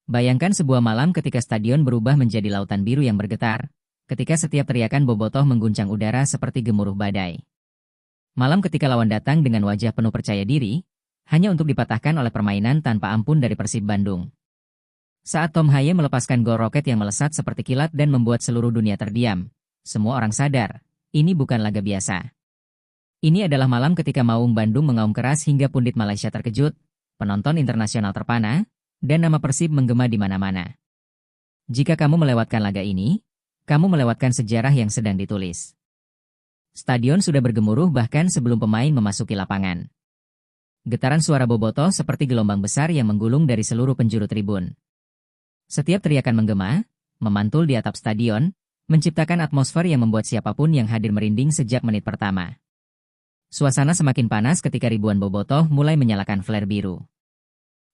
Bayangkan sebuah malam ketika stadion berubah menjadi lautan biru yang bergetar, ketika setiap teriakan bobotoh mengguncang udara seperti gemuruh badai. Malam ketika lawan datang dengan wajah penuh percaya diri, hanya untuk dipatahkan oleh permainan tanpa ampun dari Persib Bandung. Saat Tom Haye melepaskan gol roket yang melesat seperti kilat dan membuat seluruh dunia terdiam, semua orang sadar, ini bukan laga biasa. Ini adalah malam ketika Maung Bandung mengaum keras hingga pundit Malaysia terkejut, penonton internasional terpana, dan nama Persib menggema di mana-mana. Jika kamu melewatkan laga ini, kamu melewatkan sejarah yang sedang ditulis. Stadion sudah bergemuruh bahkan sebelum pemain memasuki lapangan. Getaran suara bobotoh seperti gelombang besar yang menggulung dari seluruh penjuru tribun. Setiap teriakan menggema, memantul di atap stadion, menciptakan atmosfer yang membuat siapapun yang hadir merinding sejak menit pertama. Suasana semakin panas ketika ribuan bobotoh mulai menyalakan flare biru.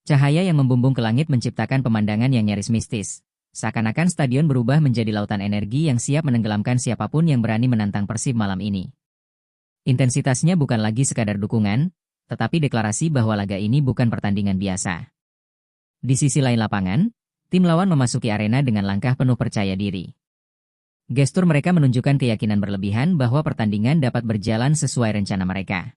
Cahaya yang membumbung ke langit menciptakan pemandangan yang nyaris mistis. Seakan-akan stadion berubah menjadi lautan energi yang siap menenggelamkan siapapun yang berani menantang Persib malam ini. Intensitasnya bukan lagi sekadar dukungan, tetapi deklarasi bahwa laga ini bukan pertandingan biasa. Di sisi lain lapangan, tim lawan memasuki arena dengan langkah penuh percaya diri. Gestur mereka menunjukkan keyakinan berlebihan bahwa pertandingan dapat berjalan sesuai rencana mereka.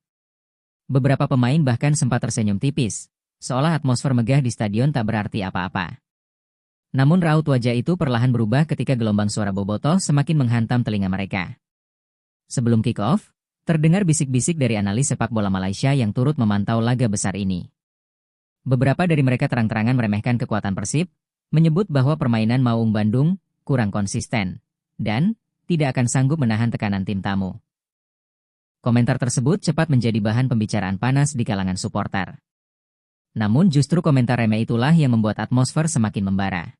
Beberapa pemain bahkan sempat tersenyum tipis, seolah atmosfer megah di stadion tak berarti apa-apa. Namun raut wajah itu perlahan berubah ketika gelombang suara bobotoh semakin menghantam telinga mereka. Sebelum kick-off, terdengar bisik-bisik dari analis sepak bola Malaysia yang turut memantau laga besar ini. Beberapa dari mereka terang-terangan meremehkan kekuatan Persib, menyebut bahwa permainan Maung Bandung kurang konsisten, dan tidak akan sanggup menahan tekanan tim tamu. Komentar tersebut cepat menjadi bahan pembicaraan panas di kalangan suporter. Namun justru komentar remeh itulah yang membuat atmosfer semakin membara.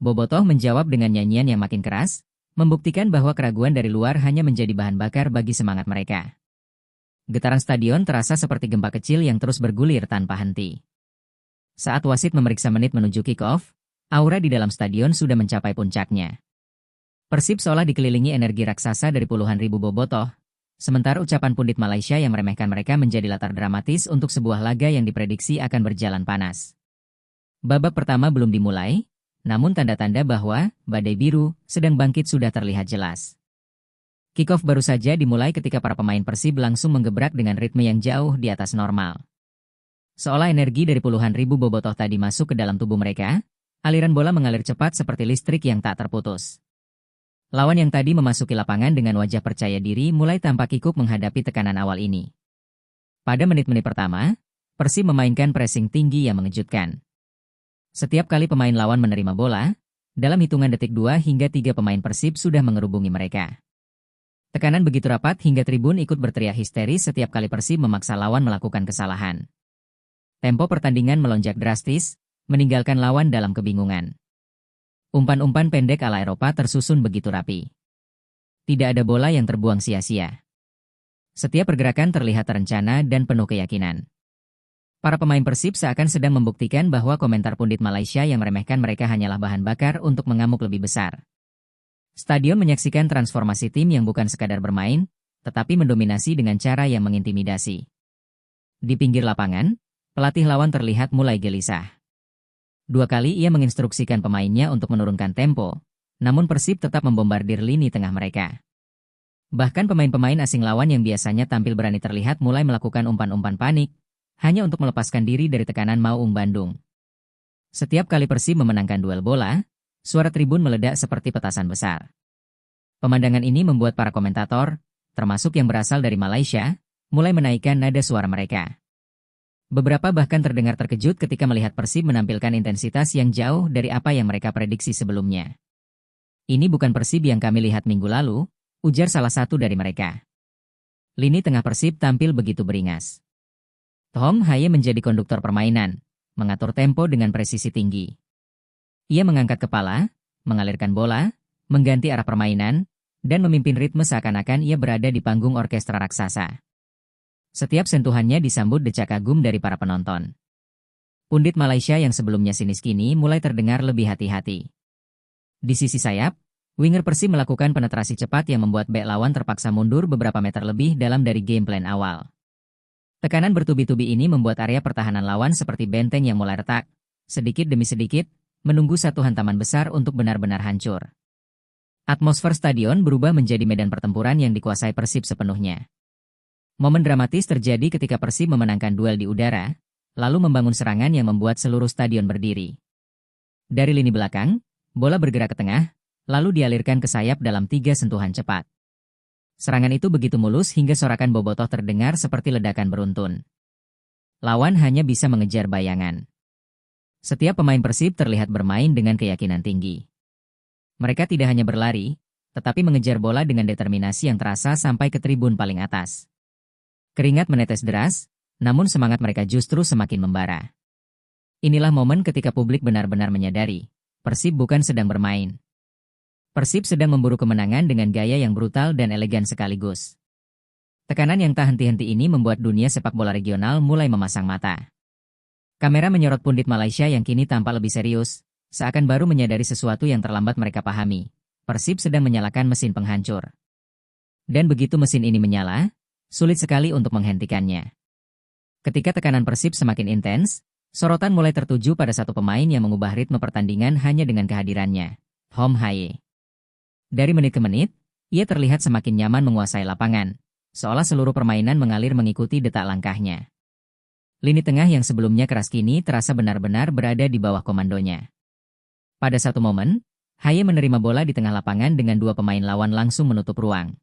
Bobotoh menjawab dengan nyanyian yang makin keras, membuktikan bahwa keraguan dari luar hanya menjadi bahan bakar bagi semangat mereka. Getaran stadion terasa seperti gempa kecil yang terus bergulir tanpa henti. Saat wasit memeriksa menit menuju kick-off, aura di dalam stadion sudah mencapai puncaknya. Persib seolah dikelilingi energi raksasa dari puluhan ribu bobotoh, sementara ucapan pundit Malaysia yang meremehkan mereka menjadi latar dramatis untuk sebuah laga yang diprediksi akan berjalan panas. Babak pertama belum dimulai, namun tanda-tanda bahwa badai biru sedang bangkit sudah terlihat jelas. Kick-off baru saja dimulai ketika para pemain Persib langsung menggebrak dengan ritme yang jauh di atas normal. Seolah energi dari puluhan ribu bobotoh tadi masuk ke dalam tubuh mereka, aliran bola mengalir cepat seperti listrik yang tak terputus. Lawan yang tadi memasuki lapangan dengan wajah percaya diri mulai tampak kikuk menghadapi tekanan awal ini. Pada menit-menit pertama, Persib memainkan pressing tinggi yang mengejutkan. Setiap kali pemain lawan menerima bola, dalam hitungan detik 2 hingga 3 pemain Persib sudah mengerubungi mereka. Tekanan begitu rapat hingga tribun ikut berteriak histeris setiap kali Persib memaksa lawan melakukan kesalahan. Tempo pertandingan melonjak drastis, meninggalkan lawan dalam kebingungan. Umpan-umpan pendek ala Eropa tersusun begitu rapi. Tidak ada bola yang terbuang sia-sia. Setiap pergerakan terlihat terencana dan penuh keyakinan. Para pemain Persib seakan sedang membuktikan bahwa komentar pundit Malaysia yang meremehkan mereka hanyalah bahan bakar untuk mengamuk lebih besar. Stadion menyaksikan transformasi tim yang bukan sekadar bermain, tetapi mendominasi dengan cara yang mengintimidasi. Di pinggir lapangan, pelatih lawan terlihat mulai gelisah. 2 kali ia menginstruksikan pemainnya untuk menurunkan tempo, namun Persib tetap membombardir lini tengah mereka. Bahkan pemain-pemain asing lawan yang biasanya tampil berani terlihat mulai melakukan umpan-umpan panik, hanya untuk melepaskan diri dari tekanan Maung Bandung. Setiap kali Persib memenangkan duel bola, suara tribun meledak seperti petasan besar. Pemandangan ini membuat para komentator, termasuk yang berasal dari Malaysia, mulai menaikkan nada suara mereka. Beberapa bahkan terdengar terkejut ketika melihat Persib menampilkan intensitas yang jauh dari apa yang mereka prediksi sebelumnya. Ini bukan Persib yang kami lihat minggu lalu, ujar salah satu dari mereka. Lini tengah Persib tampil begitu beringas. Tom Haye menjadi konduktor permainan, mengatur tempo dengan presisi tinggi. Ia mengangkat kepala, mengalirkan bola, mengganti arah permainan, dan memimpin ritme seakan-akan ia berada di panggung orkestra raksasa. Setiap sentuhannya disambut decak kagum dari para penonton. Pundit Malaysia yang sebelumnya sinis kini mulai terdengar lebih hati-hati. Di sisi sayap, winger Persib melakukan penetrasi cepat yang membuat bek lawan terpaksa mundur beberapa meter lebih dalam dari game plan awal. Tekanan bertubi-tubi ini membuat area pertahanan lawan seperti benteng yang mulai retak. Sedikit demi sedikit, menunggu satu hantaman besar untuk benar-benar hancur. Atmosfer stadion berubah menjadi medan pertempuran yang dikuasai Persib sepenuhnya. Momen dramatis terjadi ketika Persib memenangkan duel di udara, lalu membangun serangan yang membuat seluruh stadion berdiri. Dari lini belakang, bola bergerak ke tengah, lalu dialirkan ke sayap dalam 3 sentuhan cepat. Serangan itu begitu mulus hingga sorakan bobotoh terdengar seperti ledakan beruntun. Lawan hanya bisa mengejar bayangan. Setiap pemain Persib terlihat bermain dengan keyakinan tinggi. Mereka tidak hanya berlari, tetapi mengejar bola dengan determinasi yang terasa sampai ke tribun paling atas. Keringat menetes deras, namun semangat mereka justru semakin membara. Inilah momen ketika publik benar-benar menyadari, Persib bukan sedang bermain. Persib sedang memburu kemenangan dengan gaya yang brutal dan elegan sekaligus. Tekanan yang tak henti-henti ini membuat dunia sepak bola regional mulai memasang mata. Kamera menyorot pundit Malaysia yang kini tampak lebih serius, seakan baru menyadari sesuatu yang terlambat mereka pahami. Persib sedang menyalakan mesin penghancur. Dan begitu mesin ini menyala, sulit sekali untuk menghentikannya. Ketika tekanan Persib semakin intens, sorotan mulai tertuju pada satu pemain yang mengubah ritme pertandingan hanya dengan kehadirannya, Tom Haye. Dari menit ke menit, ia terlihat semakin nyaman menguasai lapangan, seolah seluruh permainan mengalir mengikuti detak langkahnya. Lini tengah yang sebelumnya keras kini terasa benar-benar berada di bawah komandonya. Pada satu momen, Haye menerima bola di tengah lapangan dengan 2 pemain lawan langsung menutup ruang.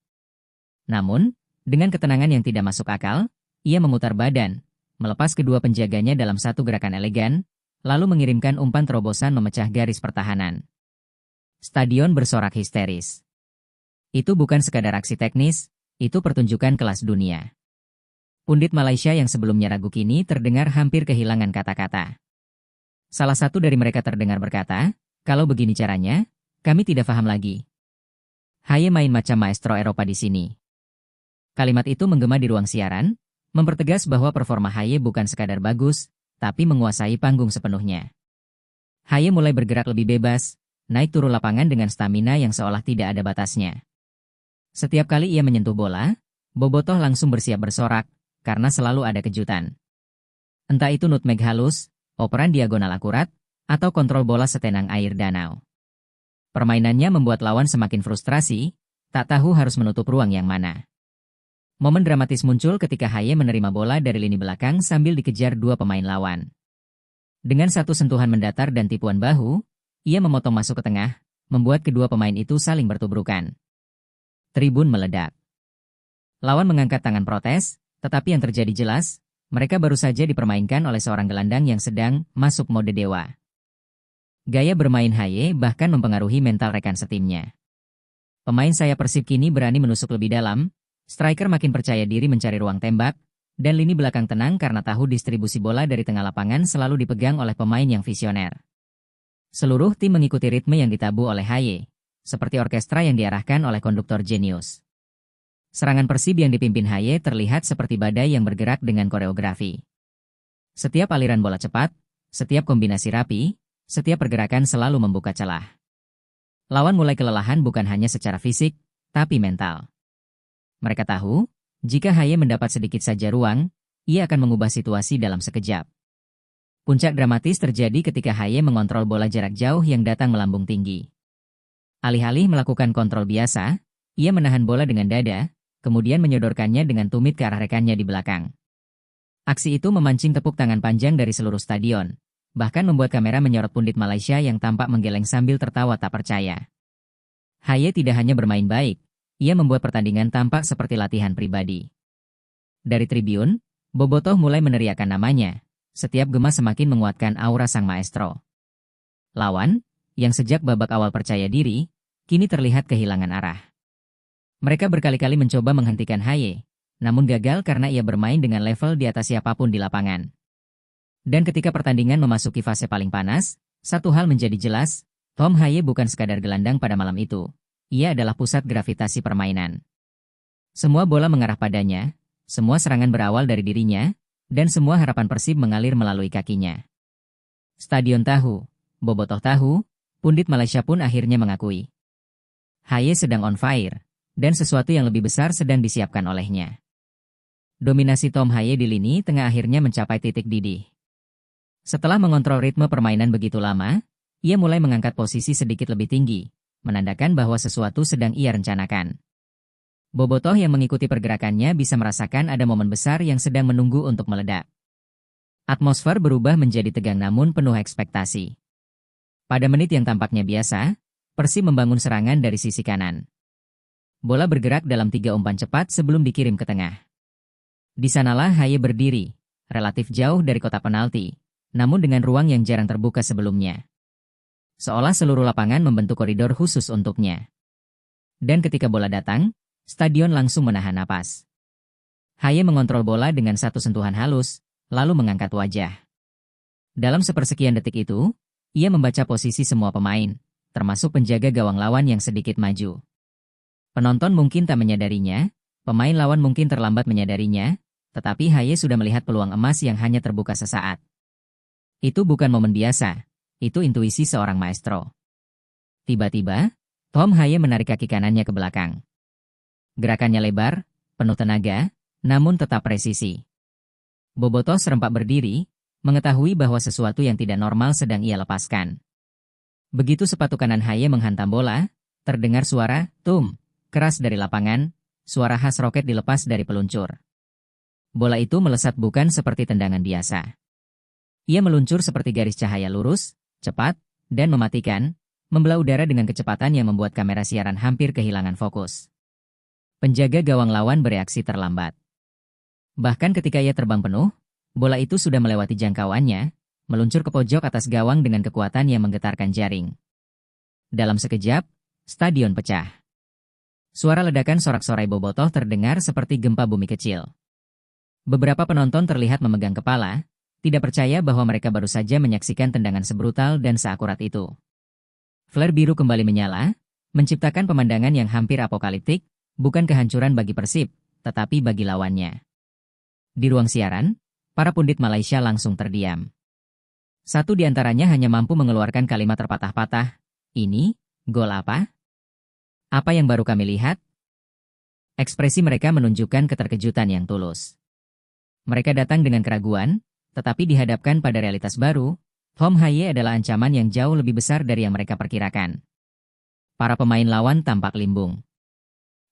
Namun, dengan ketenangan yang tidak masuk akal, ia memutar badan, melepas kedua penjaganya dalam satu gerakan elegan, lalu mengirimkan umpan terobosan memecah garis pertahanan. Stadion bersorak histeris. Itu bukan sekadar aksi teknis, itu pertunjukan kelas dunia. Pundit Malaysia yang sebelumnya ragu kini terdengar hampir kehilangan kata-kata. Salah satu dari mereka terdengar berkata, "Kalau begini caranya, kami tidak paham lagi. Haye main macam maestro Eropa di sini." Kalimat itu menggema di ruang siaran, mempertegas bahwa performa Haye bukan sekadar bagus, tapi menguasai panggung sepenuhnya. Haye mulai bergerak lebih bebas, naik turun lapangan dengan stamina yang seolah tidak ada batasnya. Setiap kali ia menyentuh bola, bobotoh langsung bersiap bersorak, karena selalu ada kejutan. Entah itu nutmeg halus, operan diagonal akurat, atau kontrol bola setenang air danau. Permainannya membuat lawan semakin frustrasi, tak tahu harus menutup ruang yang mana. Momen dramatis muncul ketika Haye menerima bola dari lini belakang sambil dikejar 2 pemain lawan. Dengan satu sentuhan mendatar dan tipuan bahu, ia memotong masuk ke tengah, membuat kedua pemain itu saling bertubrukan. Tribun meledak. Lawan mengangkat tangan protes, tetapi yang terjadi jelas, mereka baru saja dipermainkan oleh seorang gelandang yang sedang masuk mode dewa. Gaya bermain Haye bahkan mempengaruhi mental rekan setimnya. Pemain sayap Persib kini berani menusuk lebih dalam, striker makin percaya diri mencari ruang tembak, dan lini belakang tenang karena tahu distribusi bola dari tengah lapangan selalu dipegang oleh pemain yang visioner. Seluruh tim mengikuti ritme yang ditabuh oleh Haye, seperti orkestra yang diarahkan oleh konduktor jenius. Serangan Persib yang dipimpin Haye terlihat seperti badai yang bergerak dengan koreografi. Setiap aliran bola cepat, setiap kombinasi rapi, setiap pergerakan selalu membuka celah. Lawan mulai kelelahan bukan hanya secara fisik, tapi mental. Mereka tahu, jika Haye mendapat sedikit saja ruang, ia akan mengubah situasi dalam sekejap. Puncak dramatis terjadi ketika Haye mengontrol bola jarak jauh yang datang melambung tinggi. Alih-alih melakukan kontrol biasa, ia menahan bola dengan dada, kemudian menyodorkannya dengan tumit ke arah rekannya di belakang. Aksi itu memancing tepuk tangan panjang dari seluruh stadion, bahkan membuat kamera menyorot pundit Malaysia yang tampak menggeleng sambil tertawa tak percaya. Haye tidak hanya bermain baik, ia membuat pertandingan tampak seperti latihan pribadi. Dari tribun, bobotoh mulai meneriakkan namanya. Setiap gema semakin menguatkan aura sang maestro. Lawan, yang sejak babak awal percaya diri, kini terlihat kehilangan arah. Mereka berkali-kali mencoba menghentikan Haye, namun gagal karena ia bermain dengan level di atas siapapun di lapangan. Dan ketika pertandingan memasuki fase paling panas, satu hal menjadi jelas, Tom Haye bukan sekadar gelandang pada malam itu. Ia adalah pusat gravitasi permainan. Semua bola mengarah padanya, semua serangan berawal dari dirinya, dan semua harapan Persib mengalir melalui kakinya. Stadion tahu, bobotoh tahu, pundit Malaysia pun akhirnya mengakui. Haye sedang on fire, dan sesuatu yang lebih besar sedang disiapkan olehnya. Dominasi Tom Haye di lini tengah akhirnya mencapai titik didih. Setelah mengontrol ritme permainan begitu lama, Ia mulai mengangkat posisi sedikit lebih tinggi, menandakan bahwa sesuatu sedang ia rencanakan. Bobotoh yang mengikuti pergerakannya bisa merasakan ada momen besar yang sedang menunggu untuk meledak. Atmosfer berubah menjadi tegang namun penuh ekspektasi. Pada menit yang tampaknya biasa, Persib membangun serangan dari sisi kanan. Bola bergerak dalam 3 umpan cepat sebelum dikirim ke tengah. Di sanalah Haye berdiri, relatif jauh dari kotak penalti, namun dengan ruang yang jarang terbuka sebelumnya. Seolah seluruh lapangan membentuk koridor khusus untuknya. Dan ketika bola datang, stadion langsung menahan napas. Haye mengontrol bola dengan satu sentuhan halus, lalu mengangkat wajah. Dalam sepersekian detik itu, ia membaca posisi semua pemain, termasuk penjaga gawang lawan yang sedikit maju. Penonton mungkin tak menyadarinya, pemain lawan mungkin terlambat menyadarinya, tetapi Haye sudah melihat peluang emas yang hanya terbuka sesaat. Itu bukan momen biasa. Itu intuisi seorang maestro. Tiba-tiba, Tom Haye menarik kaki kanannya ke belakang. Gerakannya lebar, penuh tenaga, namun tetap presisi. Bobotoh serempak berdiri, mengetahui bahwa sesuatu yang tidak normal sedang ia lepaskan. Begitu sepatu kanan Haye menghantam bola, terdengar suara "tum" keras dari lapangan, suara khas roket dilepas dari peluncur. Bola itu melesat bukan seperti tendangan biasa. Ia meluncur seperti garis cahaya lurus, cepat, dan mematikan, membelah udara dengan kecepatan yang membuat kamera siaran hampir kehilangan fokus. Penjaga gawang lawan bereaksi terlambat. Bahkan ketika ia terbang penuh, bola itu sudah melewati jangkauannya, meluncur ke pojok atas gawang dengan kekuatan yang menggetarkan jaring. Dalam sekejap, stadion pecah. Suara ledakan sorak-sorai bobotoh terdengar seperti gempa bumi kecil. Beberapa penonton terlihat memegang kepala, tidak percaya bahwa mereka baru saja menyaksikan tendangan sebrutal dan seakurat itu. Flare biru kembali menyala, menciptakan pemandangan yang hampir apokaliptik, bukan kehancuran bagi Persib, tetapi bagi lawannya. Di ruang siaran, para pundit Malaysia langsung terdiam. Satu di antaranya hanya mampu mengeluarkan kalimat terpatah-patah, "Ini, gol apa? Apa yang baru kami lihat?" Ekspresi mereka menunjukkan keterkejutan yang tulus. Mereka datang dengan keraguan, tetapi dihadapkan pada realitas baru, Tom Haye adalah ancaman yang jauh lebih besar dari yang mereka perkirakan. Para pemain lawan tampak limbung.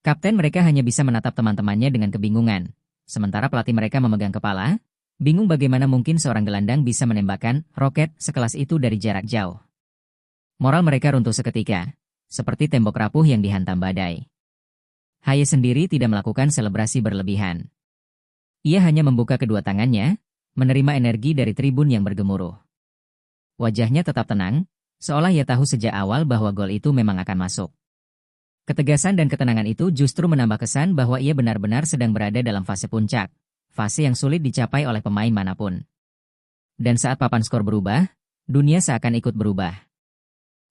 Kapten mereka hanya bisa menatap teman-temannya dengan kebingungan, sementara pelatih mereka memegang kepala, bingung bagaimana mungkin seorang gelandang bisa menembakkan roket sekelas itu dari jarak jauh. Moral mereka runtuh seketika, seperti tembok rapuh yang dihantam badai. Haye sendiri tidak melakukan selebrasi berlebihan. Ia hanya membuka kedua tangannya, menerima energi dari tribun yang bergemuruh. Wajahnya tetap tenang, seolah ia tahu sejak awal bahwa gol itu memang akan masuk. Ketegasan dan ketenangan itu justru menambah kesan bahwa ia benar-benar sedang berada dalam fase puncak, fase yang sulit dicapai oleh pemain manapun. Dan saat papan skor berubah, dunia seakan ikut berubah.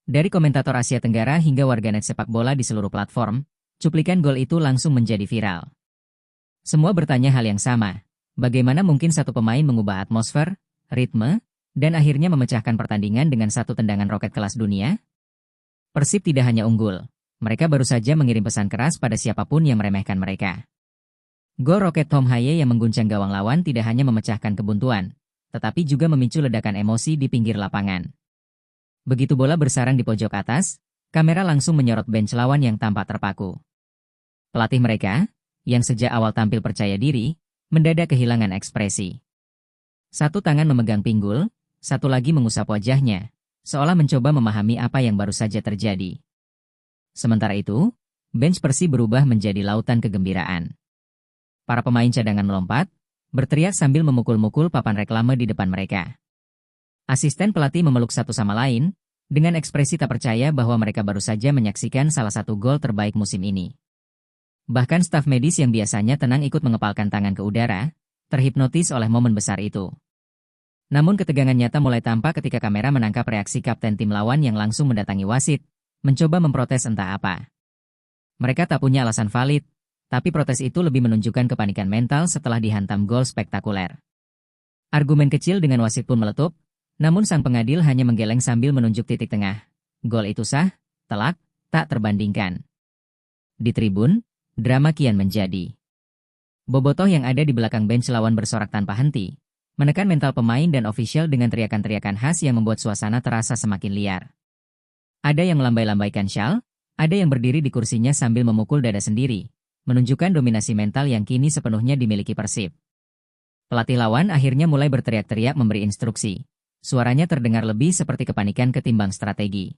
Dari komentator Asia Tenggara hingga warganet sepak bola di seluruh platform, cuplikan gol itu langsung menjadi viral. Semua bertanya hal yang sama. Bagaimana mungkin satu pemain mengubah atmosfer, ritme, dan akhirnya memecahkan pertandingan dengan satu tendangan roket kelas dunia? Persib tidak hanya unggul, mereka baru saja mengirim pesan keras pada siapapun yang meremehkan mereka. Gol roket Tom Haye yang mengguncang gawang lawan tidak hanya memecahkan kebuntuan, tetapi juga memicu ledakan emosi di pinggir lapangan. Begitu bola bersarang di pojok atas, kamera langsung menyorot bench lawan yang tampak terpaku. Pelatih mereka, yang sejak awal tampil percaya diri, mendadak kehilangan ekspresi. Satu tangan memegang pinggul, satu lagi mengusap wajahnya, seolah mencoba memahami apa yang baru saja terjadi. Sementara itu, bench Persib berubah menjadi lautan kegembiraan. Para pemain cadangan melompat, berteriak sambil memukul-mukul papan reklame di depan mereka. Asisten pelatih memeluk satu sama lain, dengan ekspresi tak percaya bahwa mereka baru saja menyaksikan salah satu gol terbaik musim ini. Bahkan staf medis yang biasanya tenang ikut mengepalkan tangan ke udara, terhipnotis oleh momen besar itu. Namun ketegangan nyata mulai tampak ketika kamera menangkap reaksi kapten tim lawan yang langsung mendatangi wasit, mencoba memprotes entah apa. Mereka tak punya alasan valid, tapi protes itu lebih menunjukkan kepanikan mental setelah dihantam gol spektakuler. Argumen kecil dengan wasit pun meletup, namun sang pengadil hanya menggeleng sambil menunjuk titik tengah. Gol itu sah, telak, tak terbandingkan. Di tribun, drama kian menjadi. Bobotoh yang ada di belakang bench lawan bersorak tanpa henti, menekan mental pemain dan ofisial dengan teriakan-teriakan khas yang membuat suasana terasa semakin liar. Ada yang melambai-lambaikan syal, ada yang berdiri di kursinya sambil memukul dada sendiri, menunjukkan dominasi mental yang kini sepenuhnya dimiliki Persib. Pelatih lawan akhirnya mulai berteriak-teriak memberi instruksi. Suaranya terdengar lebih seperti kepanikan ketimbang strategi.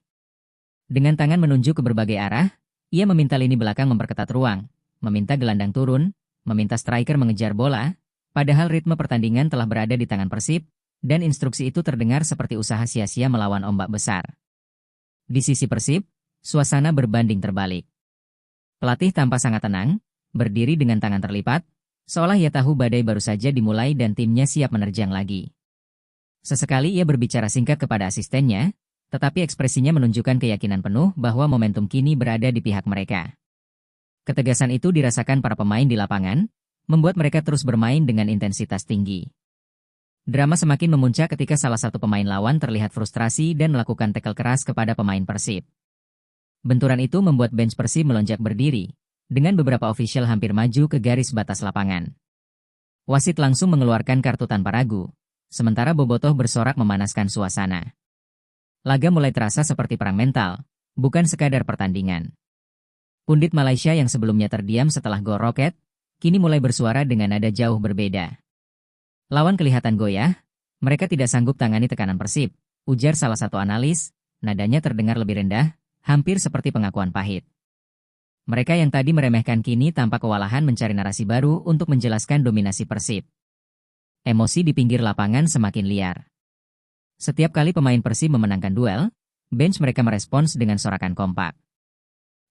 Dengan tangan menunjuk ke berbagai arah, ia meminta lini belakang memperketat ruang, meminta gelandang turun, meminta striker mengejar bola, padahal ritme pertandingan telah berada di tangan Persib, dan instruksi itu terdengar seperti usaha sia-sia melawan ombak besar. Di sisi Persib, suasana berbanding terbalik. Pelatih tampak sangat tenang, berdiri dengan tangan terlipat, seolah ia tahu badai baru saja dimulai dan timnya siap menerjang lagi. Sesekali ia berbicara singkat kepada asistennya, tetapi ekspresinya menunjukkan keyakinan penuh bahwa momentum kini berada di pihak mereka. Ketegasan itu dirasakan para pemain di lapangan, membuat mereka terus bermain dengan intensitas tinggi. Drama semakin memuncak ketika salah satu pemain lawan terlihat frustrasi dan melakukan tackle keras kepada pemain Persib. Benturan itu membuat bench Persib melonjak berdiri, dengan beberapa ofisial hampir maju ke garis batas lapangan. Wasit langsung mengeluarkan kartu tanpa ragu, sementara Bobotoh bersorak memanaskan suasana. Laga mulai terasa seperti perang mental, bukan sekadar pertandingan. Pundit Malaysia yang sebelumnya terdiam setelah gol Roket, kini mulai bersuara dengan nada jauh berbeda. Lawan kelihatan goyah, mereka tidak sanggup tangani tekanan Persib, ujar salah satu analis, nadanya terdengar lebih rendah, hampir seperti pengakuan pahit. Mereka yang tadi meremehkan kini tampak kewalahan mencari narasi baru untuk menjelaskan dominasi Persib. Emosi di pinggir lapangan semakin liar. Setiap kali pemain Persib memenangkan duel, bench mereka merespons dengan sorakan kompak.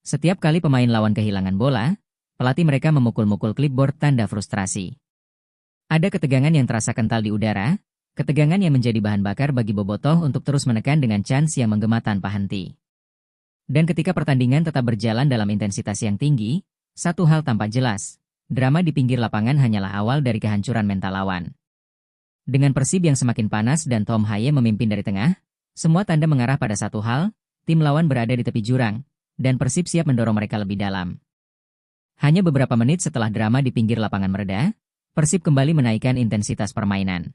Setiap kali pemain lawan kehilangan bola, pelatih mereka memukul-mukul klipboard tanda frustrasi. Ada ketegangan yang terasa kental di udara, ketegangan yang menjadi bahan bakar bagi Bobotoh untuk terus menekan dengan chance yang menggema tanpa henti. Dan ketika pertandingan tetap berjalan dalam intensitas yang tinggi, satu hal tampak jelas, drama di pinggir lapangan hanyalah awal dari kehancuran mental lawan. Dengan Persib yang semakin panas dan Tom Haye memimpin dari tengah, semua tanda mengarah pada satu hal, tim lawan berada di tepi jurang, dan Persib siap mendorong mereka lebih dalam. Hanya beberapa menit setelah drama di pinggir lapangan mereda, Persib kembali menaikkan intensitas permainan.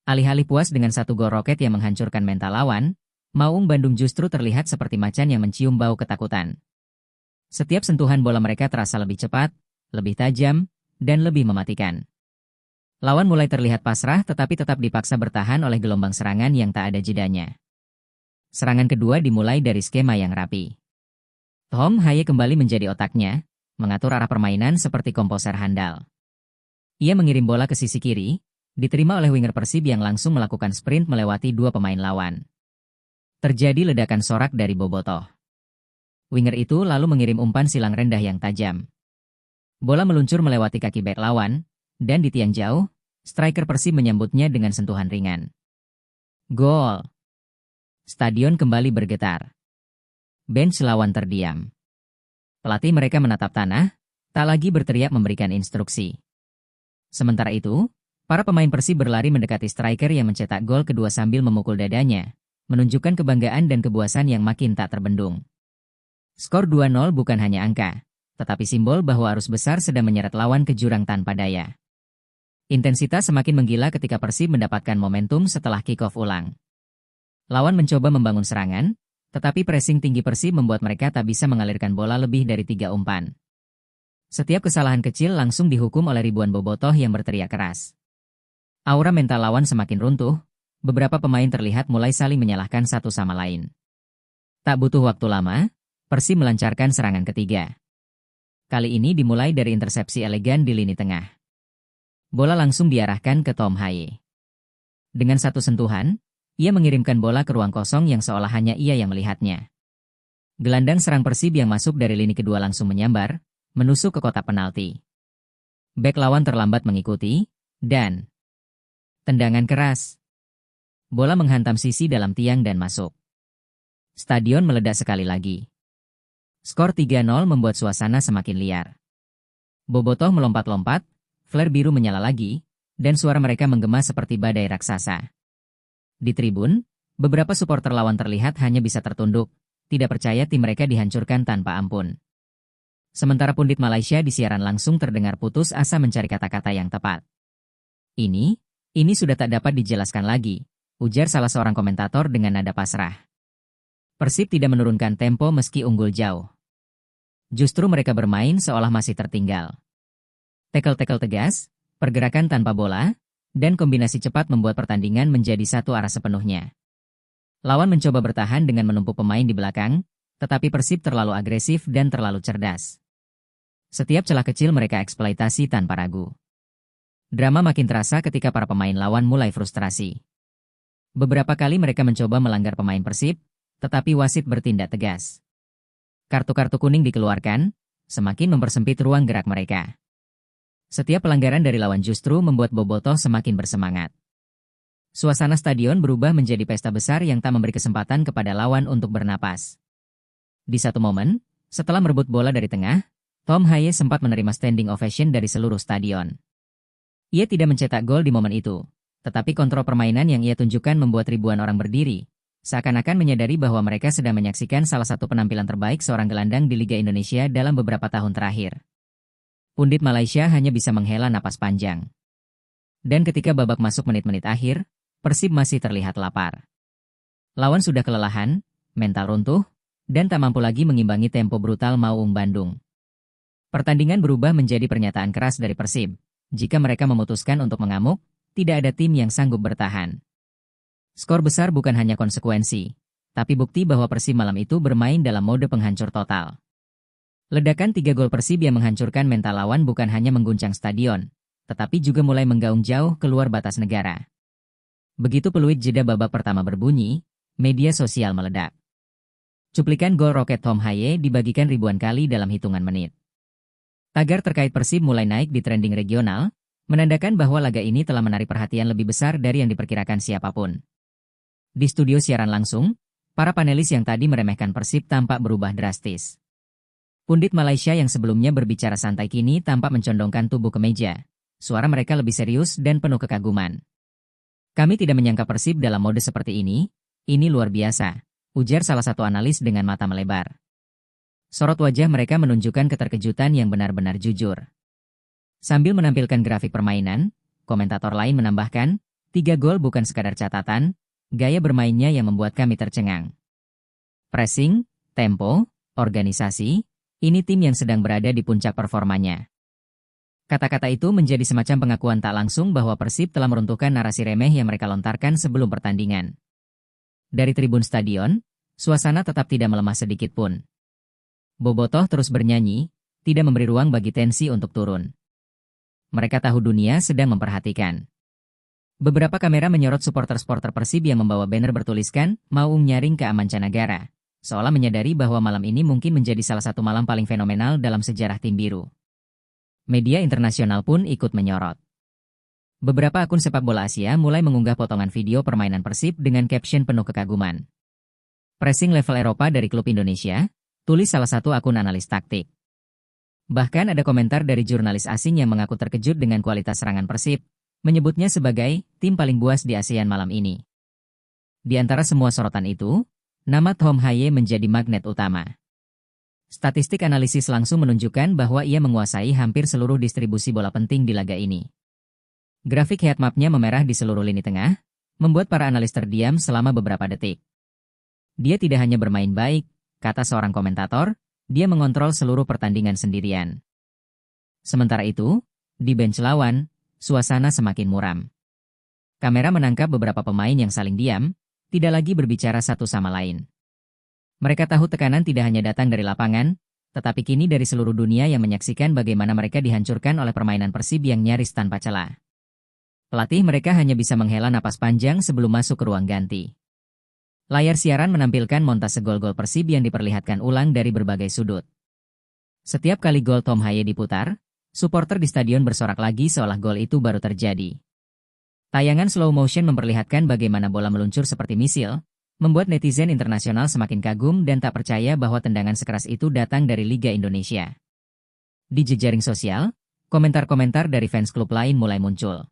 Alih-alih puas dengan satu gol Roket yang menghancurkan mental lawan, Maung Bandung justru terlihat seperti macan yang mencium bau ketakutan. Setiap sentuhan bola mereka terasa lebih cepat, lebih tajam, dan lebih mematikan. Lawan mulai terlihat pasrah tetapi tetap dipaksa bertahan oleh gelombang serangan yang tak ada jedanya. Serangan kedua dimulai dari skema yang rapi. Tom Haye kembali menjadi otaknya, mengatur arah permainan seperti komposer handal. Ia mengirim bola ke sisi kiri, diterima oleh winger Persib yang langsung melakukan sprint melewati dua pemain lawan. Terjadi ledakan sorak dari Bobotoh. Winger itu lalu mengirim umpan silang rendah yang tajam. Bola meluncur melewati kaki bek lawan, dan di tiang jauh, striker Persib menyambutnya dengan sentuhan ringan. Gol! Stadion kembali bergetar. Bench lawan terdiam. Pelatih mereka menatap tanah, tak lagi berteriak memberikan instruksi. Sementara itu, para pemain Persib berlari mendekati striker yang mencetak gol kedua sambil memukul dadanya, menunjukkan kebanggaan dan kepuasan yang makin tak terbendung. Skor 2-0 bukan hanya angka, tetapi simbol bahwa arus besar sedang menyeret lawan ke jurang tanpa daya. Intensitas semakin menggila ketika Persib mendapatkan momentum setelah kick-off ulang. Lawan mencoba membangun serangan, tetapi pressing tinggi Persib membuat mereka tak bisa mengalirkan bola lebih dari 3 umpan. Setiap kesalahan kecil langsung dihukum oleh ribuan bobotoh yang berteriak keras. Aura mental lawan semakin runtuh, beberapa pemain terlihat mulai saling menyalahkan satu sama lain. Tak butuh waktu lama, Persib melancarkan serangan ketiga. Kali ini dimulai dari intersepsi elegan di lini tengah. Bola langsung diarahkan ke Tom Haye. Dengan satu sentuhan, ia mengirimkan bola ke ruang kosong yang seolah hanya ia yang melihatnya. Gelandang serang Persib yang masuk dari lini kedua langsung menyambar, menusuk ke kotak penalti. Bek lawan terlambat mengikuti, dan tendangan keras. Bola menghantam sisi dalam tiang dan masuk. Stadion meledak sekali lagi. Skor 3-0 membuat suasana semakin liar. Bobotoh melompat-lompat, flare biru menyala lagi, dan suara mereka menggema seperti badai raksasa. Di tribun, beberapa supporter lawan terlihat hanya bisa tertunduk, tidak percaya tim mereka dihancurkan tanpa ampun. Sementara pundit Malaysia di siaran langsung terdengar putus asa mencari kata-kata yang tepat. Ini Ini sudah tak dapat dijelaskan lagi, ujar salah seorang komentator dengan nada pasrah. Persib tidak menurunkan tempo meski unggul jauh. Justru mereka bermain seolah masih tertinggal. Tackle-tackle tegas, pergerakan tanpa bola, dan kombinasi cepat membuat pertandingan menjadi satu arah sepenuhnya. Lawan mencoba bertahan dengan menumpuk pemain di belakang, tetapi Persib terlalu agresif dan terlalu cerdas. Setiap celah kecil mereka eksploitasi tanpa ragu. Drama makin terasa ketika para pemain lawan mulai frustrasi. Beberapa kali mereka mencoba melanggar pemain Persib, tetapi wasit bertindak tegas. Kartu-kartu kuning dikeluarkan, semakin mempersempit ruang gerak mereka. Setiap pelanggaran dari lawan justru membuat Bobotoh semakin bersemangat. Suasana stadion berubah menjadi pesta besar yang tak memberi kesempatan kepada lawan untuk bernapas. Di satu momen, setelah merebut bola dari tengah, Tom Haye sempat menerima standing ovation dari seluruh stadion. Ia tidak mencetak gol di momen itu, tetapi kontrol permainan yang ia tunjukkan membuat ribuan orang berdiri, seakan-akan menyadari bahwa mereka sedang menyaksikan salah satu penampilan terbaik seorang gelandang di Liga Indonesia dalam beberapa tahun terakhir. Pundit Malaysia hanya bisa menghela napas panjang. Dan ketika babak masuk menit-menit akhir, Persib masih terlihat lapar. Lawan sudah kelelahan, mental runtuh, dan tak mampu lagi mengimbangi tempo brutal Maung Bandung. Pertandingan berubah menjadi pernyataan keras dari Persib. Jika mereka memutuskan untuk mengamuk, tidak ada tim yang sanggup bertahan. Skor besar bukan hanya konsekuensi, tapi bukti bahwa Persib malam itu bermain dalam mode penghancur total. Ledakan 3 gol Persib yang menghancurkan mental lawan bukan hanya mengguncang stadion, tetapi juga mulai menggaung jauh keluar batas negara. Begitu peluit jeda babak pertama berbunyi, media sosial meledak. Cuplikan gol roket Tom Haye dibagikan ribuan kali dalam hitungan menit. Tagar terkait Persib mulai naik di trending regional, menandakan bahwa laga ini telah menarik perhatian lebih besar dari yang diperkirakan siapapun. Di studio siaran langsung, para panelis yang tadi meremehkan Persib tampak berubah drastis. Pundit Malaysia yang sebelumnya berbicara santai kini tampak mencondongkan tubuh ke meja. Suara mereka lebih serius dan penuh kekaguman. Kami tidak menyangka Persib dalam mode seperti ini luar biasa, ujar salah satu analis dengan mata melebar. Sorot wajah mereka menunjukkan keterkejutan yang benar-benar jujur. Sambil menampilkan grafik permainan, komentator lain menambahkan, 3 gol bukan sekadar catatan, gaya bermainnya yang membuat kami tercengang. Pressing, tempo, organisasi, ini tim yang sedang berada di puncak performanya. Kata-kata itu menjadi semacam pengakuan tak langsung bahwa Persib telah meruntuhkan narasi remeh yang mereka lontarkan sebelum pertandingan. Dari tribun stadion, suasana tetap tidak melemah sedikit pun. Bobotoh terus bernyanyi, tidak memberi ruang bagi tensi untuk turun. Mereka tahu dunia sedang memperhatikan. Beberapa kamera menyorot supporter-supporter Persib yang membawa banner bertuliskan, Maung nyaring ke Mancanegara, seolah menyadari bahwa malam ini mungkin menjadi salah satu malam paling fenomenal dalam sejarah tim biru. Media internasional pun ikut menyorot. Beberapa akun sepak bola Asia mulai mengunggah potongan video permainan Persib dengan caption penuh kekaguman. Pressing level Eropa dari klub Indonesia, tulis salah satu akun analis taktik. Bahkan ada komentar dari jurnalis asing yang mengaku terkejut dengan kualitas serangan Persib, menyebutnya sebagai tim paling buas di ASEAN malam ini. Di antara semua sorotan itu, nama Tom Haye menjadi magnet utama. Statistik analisis langsung menunjukkan bahwa ia menguasai hampir seluruh distribusi bola penting di laga ini. Grafik heatmap-nya memerah di seluruh lini tengah, membuat para analis terdiam selama beberapa detik. Dia tidak hanya bermain baik, kata seorang komentator, dia mengontrol seluruh pertandingan sendirian. Sementara itu, di bench lawan, suasana semakin muram. Kamera menangkap beberapa pemain yang saling diam, tidak lagi berbicara satu sama lain. Mereka tahu tekanan tidak hanya datang dari lapangan, tetapi kini dari seluruh dunia yang menyaksikan bagaimana mereka dihancurkan oleh permainan Persib yang nyaris tanpa celah. Pelatih mereka hanya bisa menghela napas panjang sebelum masuk ke ruang ganti. Layar siaran menampilkan montase gol-gol Persib yang diperlihatkan ulang dari berbagai sudut. Setiap kali gol Tom Haye diputar, supporter di stadion bersorak lagi seolah gol itu baru terjadi. Tayangan slow motion memperlihatkan bagaimana bola meluncur seperti misil, membuat netizen internasional semakin kagum dan tak percaya bahwa tendangan sekeras itu datang dari Liga Indonesia. Di jejaring sosial, komentar-komentar dari fans klub lain mulai muncul.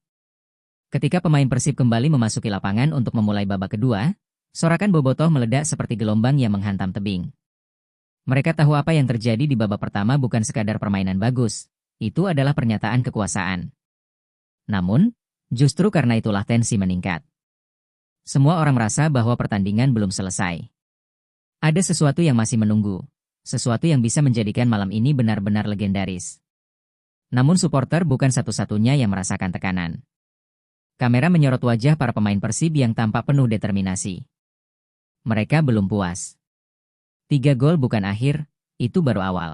Ketika pemain Persib kembali memasuki lapangan untuk memulai babak kedua, sorakan Bobotoh meledak seperti gelombang yang menghantam tebing. Mereka tahu apa yang terjadi di babak pertama bukan sekadar permainan bagus, itu adalah pernyataan kekuasaan. Namun, Justru karena itulah tensi meningkat. Semua orang merasa bahwa pertandingan belum selesai. Ada sesuatu yang masih menunggu, sesuatu yang bisa menjadikan malam ini benar-benar legendaris. Namun supporter bukan satu-satunya yang merasakan tekanan. Kamera menyorot wajah para pemain Persib yang tampak penuh determinasi. Mereka belum puas. 3 gol bukan akhir, itu baru awal.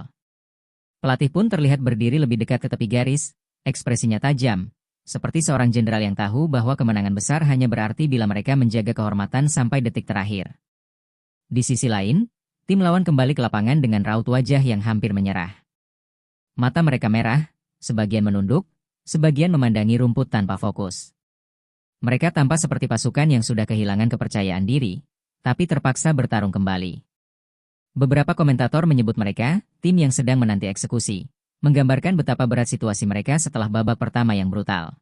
Pelatih pun terlihat berdiri lebih dekat ke tepi garis, ekspresinya tajam, seperti seorang jenderal yang tahu bahwa kemenangan besar hanya berarti bila mereka menjaga kehormatan sampai detik terakhir. Di sisi lain, tim lawan kembali ke lapangan dengan raut wajah yang hampir menyerah. Mata mereka merah, sebagian menunduk, sebagian memandangi rumput tanpa fokus. Mereka tampak seperti pasukan yang sudah kehilangan kepercayaan diri, tapi terpaksa bertarung kembali. Beberapa komentator menyebut mereka tim yang sedang menanti eksekusi, menggambarkan betapa berat situasi mereka setelah babak pertama yang brutal.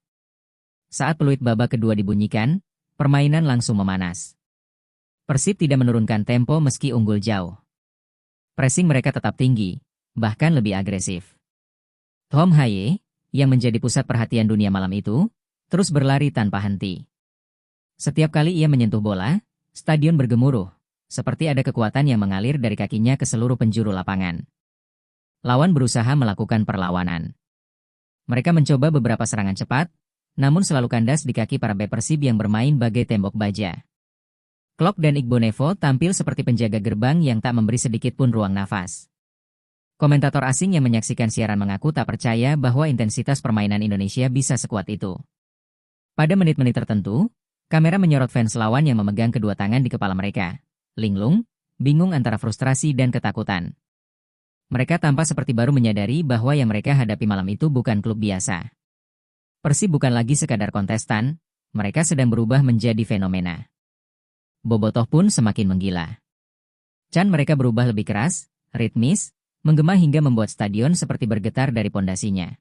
Saat peluit babak kedua dibunyikan, permainan langsung memanas. Persib tidak menurunkan tempo meski unggul jauh. Pressing mereka tetap tinggi, bahkan lebih agresif. Tom Haye, yang menjadi pusat perhatian dunia malam itu, terus berlari tanpa henti. Setiap kali ia menyentuh bola, stadion bergemuruh, seperti ada kekuatan yang mengalir dari kakinya ke seluruh penjuru lapangan. Lawan berusaha melakukan perlawanan. Mereka mencoba beberapa serangan cepat, namun selalu kandas di kaki para bek Persib yang bermain bagai tembok baja. Klok dan Igbonevo tampil seperti penjaga gerbang yang tak memberi sedikit pun ruang nafas. Komentator asing yang menyaksikan siaran mengaku tak percaya bahwa intensitas permainan Indonesia bisa sekuat itu. Pada menit-menit tertentu, kamera menyorot fans lawan yang memegang kedua tangan di kepala mereka. Linglung, bingung antara frustrasi dan ketakutan. Mereka tampak seperti baru menyadari bahwa yang mereka hadapi malam itu bukan klub biasa. Persib bukan lagi sekadar kontestan, mereka sedang berubah menjadi fenomena. Bobotoh pun semakin menggila. Can mereka berubah lebih keras, ritmis, menggema hingga membuat stadion seperti bergetar dari pondasinya.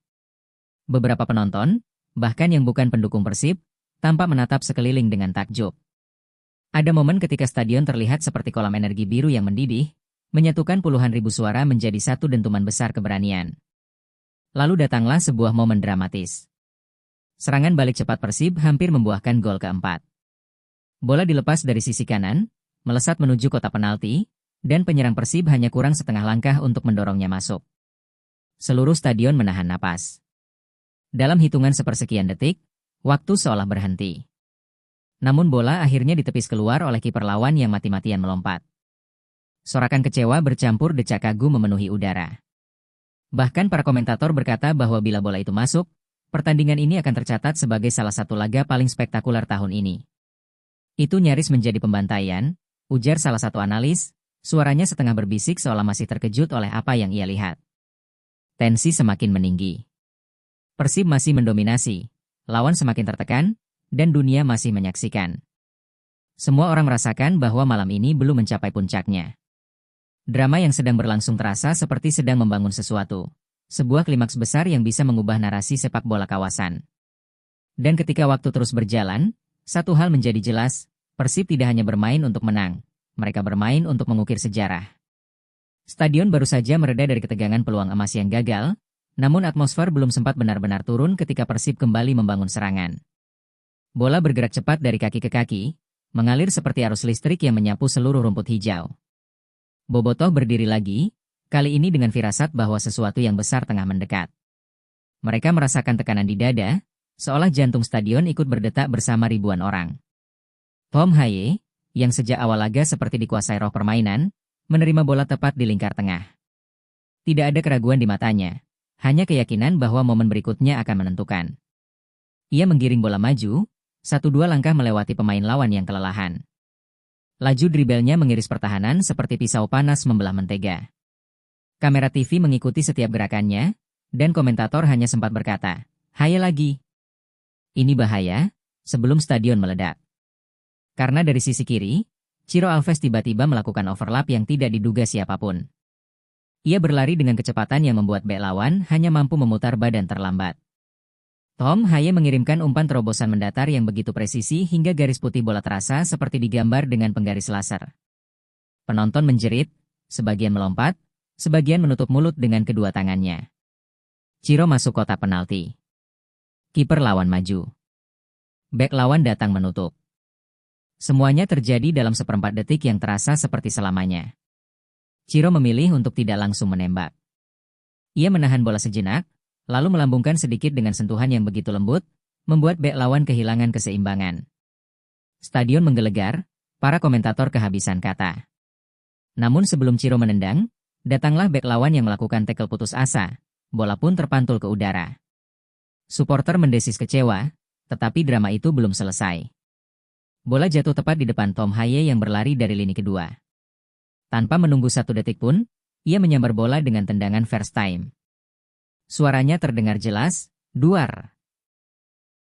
Beberapa penonton, bahkan yang bukan pendukung Persib, tampak menatap sekeliling dengan takjub. Ada momen ketika stadion terlihat seperti kolam energi biru yang mendidih, menyatukan puluhan ribu suara menjadi satu dentuman besar keberanian. Lalu datanglah sebuah momen dramatis. Serangan balik cepat Persib hampir membuahkan gol keempat. Bola dilepas dari sisi kanan, melesat menuju kotak penalti, dan penyerang Persib hanya kurang setengah langkah untuk mendorongnya masuk. Seluruh stadion menahan napas. Dalam hitungan sepersekian detik, waktu seolah berhenti. Namun bola akhirnya ditepis keluar oleh kiper lawan yang mati-matian melompat. Sorakan kecewa bercampur decak kagum memenuhi udara. Bahkan para komentator berkata bahwa bila bola itu masuk, pertandingan ini akan tercatat sebagai salah satu laga paling spektakuler tahun ini. Itu nyaris menjadi pembantaian, ujar salah satu analis, suaranya setengah berbisik seolah masih terkejut oleh apa yang ia lihat. Tensi semakin meninggi. Persib masih mendominasi, lawan semakin tertekan, dan dunia masih menyaksikan. Semua orang merasakan bahwa malam ini belum mencapai puncaknya. Drama yang sedang berlangsung terasa seperti sedang membangun sesuatu. Sebuah klimaks besar yang bisa mengubah narasi sepak bola kawasan. Dan ketika waktu terus berjalan, satu hal menjadi jelas, Persib tidak hanya bermain untuk menang, mereka bermain untuk mengukir sejarah. Stadion baru saja mereda dari ketegangan peluang emas yang gagal, namun atmosfer belum sempat benar-benar turun ketika Persib kembali membangun serangan. Bola bergerak cepat dari kaki ke kaki, mengalir seperti arus listrik yang menyapu seluruh rumput hijau. Bobotoh berdiri lagi, kali ini dengan firasat bahwa sesuatu yang besar tengah mendekat. Mereka merasakan tekanan di dada, seolah jantung stadion ikut berdetak bersama ribuan orang. Tom Haye, yang sejak awal laga seperti dikuasai roh permainan, menerima bola tepat di lingkar tengah. Tidak ada keraguan di matanya, hanya keyakinan bahwa momen berikutnya akan menentukan. Ia menggiring bola maju, 1-2 langkah melewati pemain lawan yang kelelahan. Laju dribelnya mengiris pertahanan seperti pisau panas membelah mentega. Kamera TV mengikuti setiap gerakannya, dan komentator hanya sempat berkata, "Haye lagi." Ini bahaya, sebelum stadion meledak. Karena dari sisi kiri, Ciro Alves tiba-tiba melakukan overlap yang tidak diduga siapapun. Ia berlari dengan kecepatan yang membuat bek lawan hanya mampu memutar badan terlambat. Tom Haye mengirimkan umpan terobosan mendatar yang begitu presisi hingga garis putih bola terasa seperti digambar dengan penggaris laser. Penonton menjerit, sebagian melompat, sebagian menutup mulut dengan kedua tangannya. Ciro masuk kotak penalti. Kiper lawan maju. bek lawan datang menutup. Semuanya terjadi dalam seperempat detik yang terasa seperti selamanya. Chiro memilih untuk tidak langsung menembak. Ia menahan bola sejenak, lalu melambungkan sedikit dengan sentuhan yang begitu lembut, membuat bek lawan kehilangan keseimbangan. Stadion menggelegar, para komentator kehabisan kata. Namun sebelum Chiro menendang, datanglah bek lawan yang melakukan tackle putus asa, bola pun terpantul ke udara. Suporter mendesis kecewa, tetapi drama itu belum selesai. Bola jatuh tepat di depan Tom Haye yang berlari dari lini kedua. Tanpa menunggu 1 detik pun, ia menyambar bola dengan tendangan first time. Suaranya terdengar jelas, duar.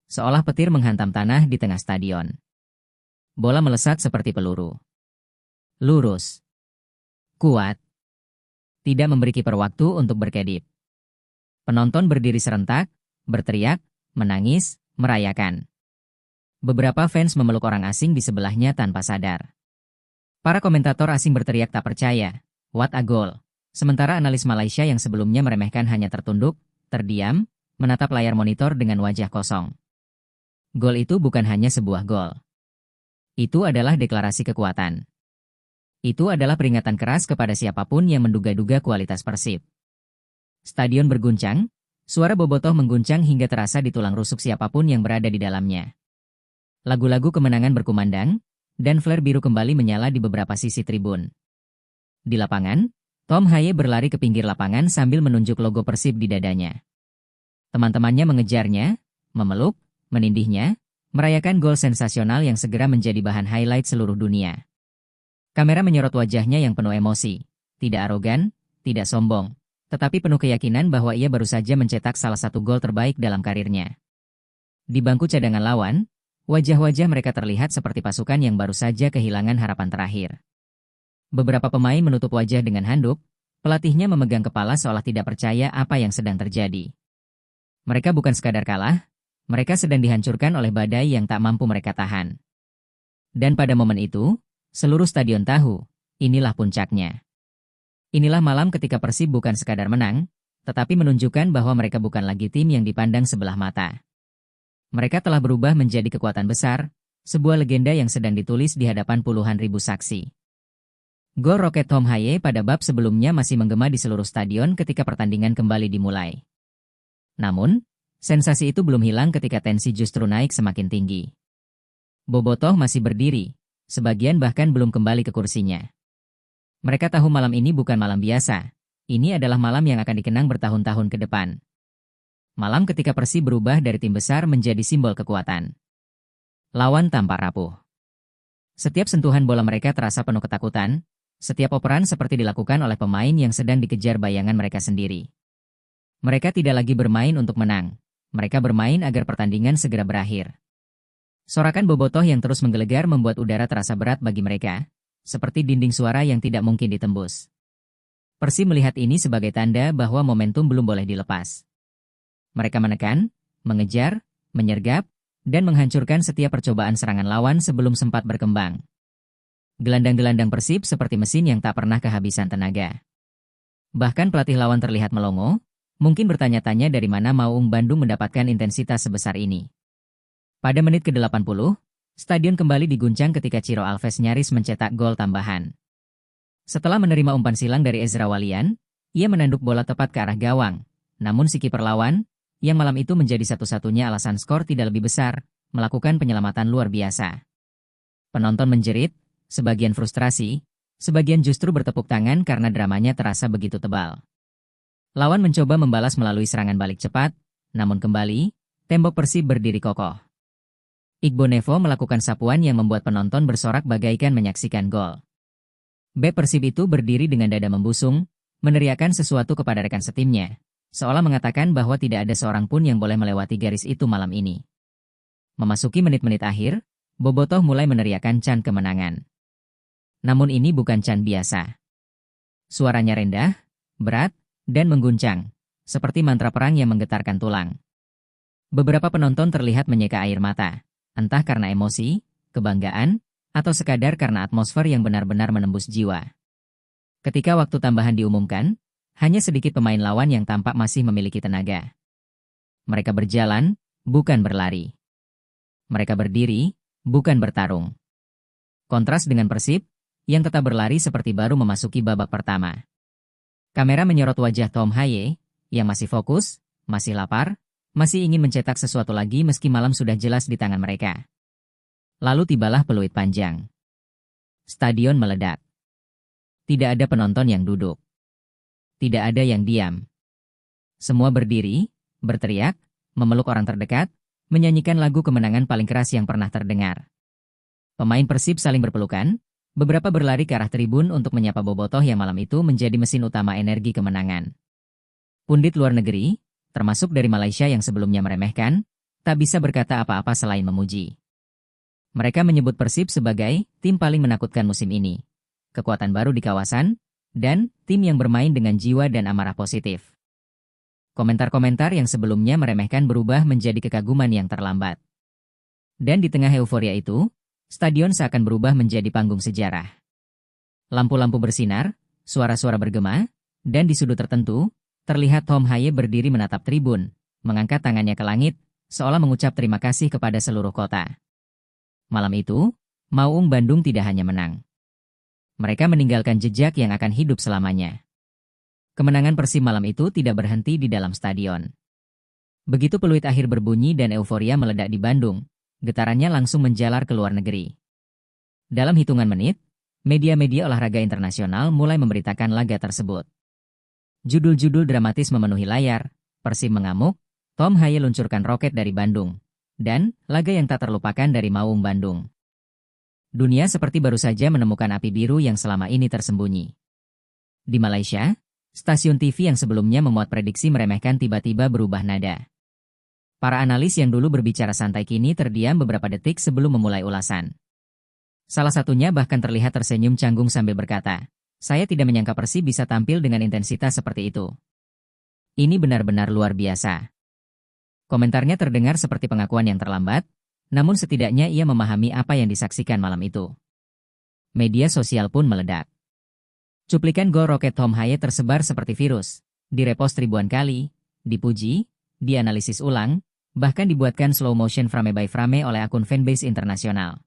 Seolah petir menghantam tanah di tengah stadion. Bola melesat seperti peluru. Lurus. Kuat. Tidak memberi kiper waktu untuk berkedip. Penonton berdiri serentak, berteriak, menangis, merayakan. Beberapa fans memeluk orang asing di sebelahnya tanpa sadar. Para komentator asing berteriak tak percaya, "What a goal!" Sementara analis Malaysia yang sebelumnya meremehkan hanya tertunduk, terdiam, menatap layar monitor dengan wajah kosong. Gol itu bukan hanya sebuah gol. Itu adalah deklarasi kekuatan. Itu adalah peringatan keras kepada siapapun yang menduga-duga kualitas Persib. Stadion berguncang, suara bobotoh mengguncang hingga terasa di tulang rusuk siapapun yang berada di dalamnya. Lagu-lagu kemenangan berkumandang, dan flare biru kembali menyala di beberapa sisi tribun. Di lapangan, Tom Haye berlari ke pinggir lapangan sambil menunjuk logo Persib di dadanya. Teman-temannya mengejarnya, memeluk, menindihnya, merayakan gol sensasional yang segera menjadi bahan highlight seluruh dunia. Kamera menyorot wajahnya yang penuh emosi, tidak arogan, tidak sombong, tetapi penuh keyakinan bahwa ia baru saja mencetak salah satu gol terbaik dalam karirnya. Di bangku cadangan lawan, wajah-wajah mereka terlihat seperti pasukan yang baru saja kehilangan harapan terakhir. Beberapa pemain menutup wajah dengan handuk, pelatihnya memegang kepala seolah tidak percaya apa yang sedang terjadi. Mereka bukan sekadar kalah, mereka sedang dihancurkan oleh badai yang tak mampu mereka tahan. Dan pada momen itu, seluruh stadion tahu, inilah puncaknya. Inilah malam ketika Persib bukan sekadar menang, tetapi menunjukkan bahwa mereka bukan lagi tim yang dipandang sebelah mata. Mereka telah berubah menjadi kekuatan besar, sebuah legenda yang sedang ditulis di hadapan puluhan ribu saksi. Gol roket Tom Haye pada bab sebelumnya masih menggema di seluruh stadion ketika pertandingan kembali dimulai. Namun, sensasi itu belum hilang ketika tensi justru naik semakin tinggi. Bobotoh masih berdiri, sebagian bahkan belum kembali ke kursinya. Mereka tahu malam ini bukan malam biasa, ini adalah malam yang akan dikenang bertahun-tahun ke depan. Malam ketika Persib berubah dari tim besar menjadi simbol kekuatan. Lawan tanpa rapuh. Setiap sentuhan bola mereka terasa penuh ketakutan, setiap operan seperti dilakukan oleh pemain yang sedang dikejar bayangan mereka sendiri. Mereka tidak lagi bermain untuk menang, mereka bermain agar pertandingan segera berakhir. Sorakan bobotoh yang terus menggelegar membuat udara terasa berat bagi mereka, seperti dinding suara yang tidak mungkin ditembus. Persib melihat ini sebagai tanda bahwa momentum belum boleh dilepas. Mereka menekan, mengejar, menyergap, dan menghancurkan setiap percobaan serangan lawan sebelum sempat berkembang. Gelandang-gelandang Persib seperti mesin yang tak pernah kehabisan tenaga. Bahkan pelatih lawan terlihat melongo, mungkin bertanya-tanya dari mana Maung Bandung mendapatkan intensitas sebesar ini. Pada menit ke-80, stadion kembali diguncang ketika Chiro Alves nyaris mencetak gol tambahan. Setelah menerima umpan silang dari Ezra Walian, ia menanduk bola tepat ke arah gawang, namun si kiper lawan, yang malam itu menjadi satu-satunya alasan skor tidak lebih besar, melakukan penyelamatan luar biasa. Penonton menjerit, sebagian frustrasi, sebagian justru bertepuk tangan karena dramanya terasa begitu tebal. Lawan mencoba membalas melalui serangan balik cepat, namun kembali, tembok Persib berdiri kokoh. Igbo Nevo melakukan sapuan yang membuat penonton bersorak bagaikan menyaksikan gol. Bek Persib itu berdiri dengan dada membusung, meneriakkan sesuatu kepada rekan setimnya, seolah mengatakan bahwa tidak ada seorang pun yang boleh melewati garis itu malam ini. Memasuki menit-menit akhir, bobotoh mulai meneriakkan can kemenangan. Namun ini bukan can biasa. Suaranya rendah, berat, dan mengguncang, seperti mantra perang yang menggetarkan tulang. Beberapa penonton terlihat menyeka air mata, entah karena emosi, kebanggaan, atau sekadar karena atmosfer yang benar-benar menembus jiwa. Ketika waktu tambahan diumumkan, hanya sedikit pemain lawan yang tampak masih memiliki tenaga. Mereka berjalan, bukan berlari. Mereka berdiri, bukan bertarung. Kontras dengan Persib, yang tetap berlari seperti baru memasuki babak pertama. Kamera menyorot wajah Tom Haye, yang masih fokus, masih lapar, masih ingin mencetak sesuatu lagi meski malam sudah jelas di tangan mereka. Lalu tibalah peluit panjang. Stadion meledak. Tidak ada penonton yang duduk. Tidak ada yang diam. Semua berdiri, berteriak, memeluk orang terdekat, menyanyikan lagu kemenangan paling keras yang pernah terdengar. Pemain Persib saling berpelukan, beberapa berlari ke arah tribun untuk menyapa bobotoh yang malam itu menjadi mesin utama energi kemenangan. Pundit luar negeri, termasuk dari Malaysia yang sebelumnya meremehkan, tak bisa berkata apa-apa selain memuji. Mereka menyebut Persib sebagai tim paling menakutkan musim ini, kekuatan baru di kawasan, dan tim yang bermain dengan jiwa dan amarah positif. Komentar-komentar yang sebelumnya meremehkan berubah menjadi kekaguman yang terlambat. Dan di tengah euforia itu, stadion seakan berubah menjadi panggung sejarah. Lampu-lampu bersinar, suara-suara bergema, dan di sudut tertentu, terlihat Tom Haye berdiri menatap tribun, mengangkat tangannya ke langit, seolah mengucap terima kasih kepada seluruh kota. Malam itu, Maung Bandung tidak hanya menang. Mereka meninggalkan jejak yang akan hidup selamanya. Kemenangan Persib malam itu tidak berhenti di dalam stadion. Begitu peluit akhir berbunyi dan euforia meledak di Bandung, getarannya langsung menjalar ke luar negeri. Dalam hitungan menit, media-media olahraga internasional mulai memberitakan laga tersebut. Judul-judul dramatis memenuhi layar, Persib mengamuk, Tom Haye luncurkan roket dari Bandung, dan laga yang tak terlupakan dari Maung Bandung. Dunia seperti baru saja menemukan api biru yang selama ini tersembunyi. Di Malaysia, stasiun TV yang sebelumnya memuat prediksi meremehkan tiba-tiba berubah nada. Para analis yang dulu berbicara santai kini terdiam beberapa detik sebelum memulai ulasan. Salah satunya bahkan terlihat tersenyum canggung sambil berkata, "Saya tidak menyangka Persib bisa tampil dengan intensitas seperti itu. Ini benar-benar luar biasa." Komentarnya terdengar seperti pengakuan yang terlambat, namun setidaknya ia memahami apa yang disaksikan malam itu. Media sosial pun meledak. Cuplikan gol roket Tom Haye tersebar seperti virus, direpost ribuan kali, dipuji, dianalisis ulang, bahkan dibuatkan slow motion frame by frame oleh akun fanbase internasional.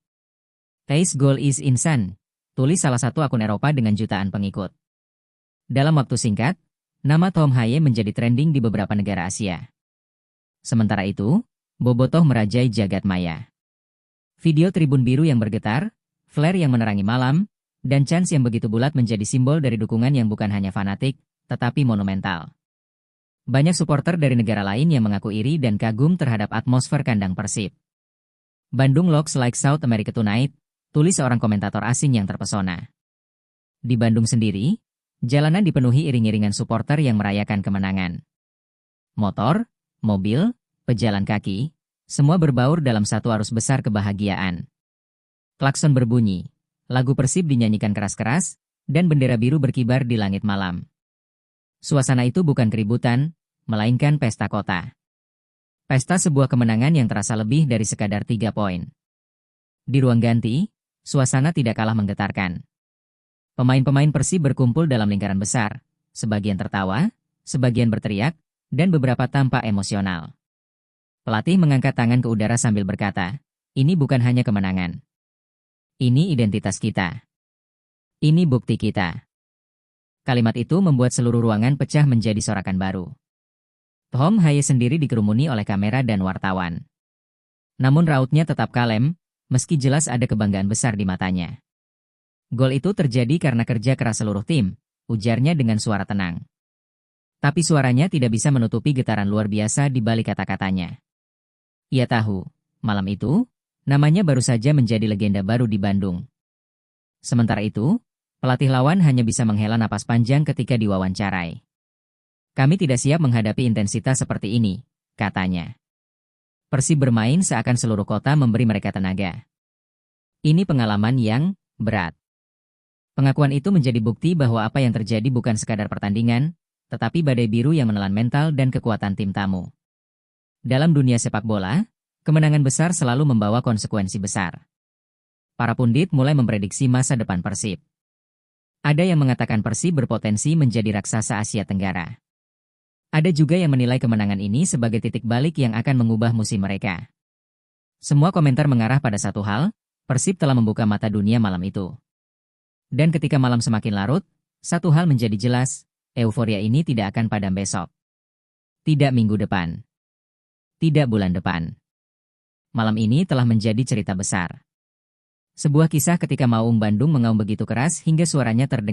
"This goal is insane," tulis salah satu akun Eropa dengan jutaan pengikut. Dalam waktu singkat, nama Tom Haye menjadi trending di beberapa negara Asia. Sementara itu, bobotoh merajai jagat maya. Video tribun biru yang bergetar, flare yang menerangi malam, dan chants yang begitu bulat menjadi simbol dari dukungan yang bukan hanya fanatik, tetapi monumental. Banyak supporter dari negara lain yang mengaku iri dan kagum terhadap atmosfer kandang Persib. "Bandung looks like South America tonight," tulis seorang komentator asing yang terpesona. Di Bandung sendiri, jalanan dipenuhi iring-iringan supporter yang merayakan kemenangan. Motor, mobil, pejalan kaki, semua berbaur dalam satu arus besar kebahagiaan. Klakson berbunyi. Lagu Persib dinyanyikan keras-keras, dan bendera biru berkibar di langit malam. Suasana itu bukan keributan, melainkan pesta kota. Pesta sebuah kemenangan yang terasa lebih dari sekadar 3 poin. Di ruang ganti, suasana tidak kalah menggetarkan. Pemain-pemain Persib berkumpul dalam lingkaran besar, sebagian tertawa, sebagian berteriak, dan beberapa tampak emosional. Pelatih mengangkat tangan ke udara sambil berkata, "Ini bukan hanya kemenangan. Ini identitas kita. Ini bukti kita." Kalimat itu membuat seluruh ruangan pecah menjadi sorakan baru. Tom Haye sendiri dikerumuni oleh kamera dan wartawan. Namun rautnya tetap kalem, meski jelas ada kebanggaan besar di matanya. "Gol itu terjadi karena kerja keras seluruh tim," ujarnya dengan suara tenang. Tapi suaranya tidak bisa menutupi getaran luar biasa di balik kata-katanya. Ia tahu, malam itu, namanya baru saja menjadi legenda baru di Bandung. Sementara itu, pelatih lawan hanya bisa menghela napas panjang ketika diwawancarai. "Kami tidak siap menghadapi intensitas seperti ini," katanya. Persib bermain seakan seluruh kota memberi mereka tenaga. Ini pengalaman yang berat. Pengakuan itu menjadi bukti bahwa apa yang terjadi bukan sekadar pertandingan, tetapi badai biru yang menelan mental dan kekuatan tim tamu. Dalam dunia sepak bola, kemenangan besar selalu membawa konsekuensi besar. Para pundit mulai memprediksi masa depan Persib. Ada yang mengatakan Persib berpotensi menjadi raksasa Asia Tenggara. Ada juga yang menilai kemenangan ini sebagai titik balik yang akan mengubah musim mereka. Semua komentar mengarah pada satu hal, Persib telah membuka mata dunia malam itu. Dan ketika malam semakin larut, satu hal menjadi jelas, euforia ini tidak akan padam besok. Tidak minggu depan. Tidak bulan depan. Malam ini telah menjadi cerita besar. Sebuah kisah ketika Maung Bandung mengaum begitu keras hingga suaranya terdengar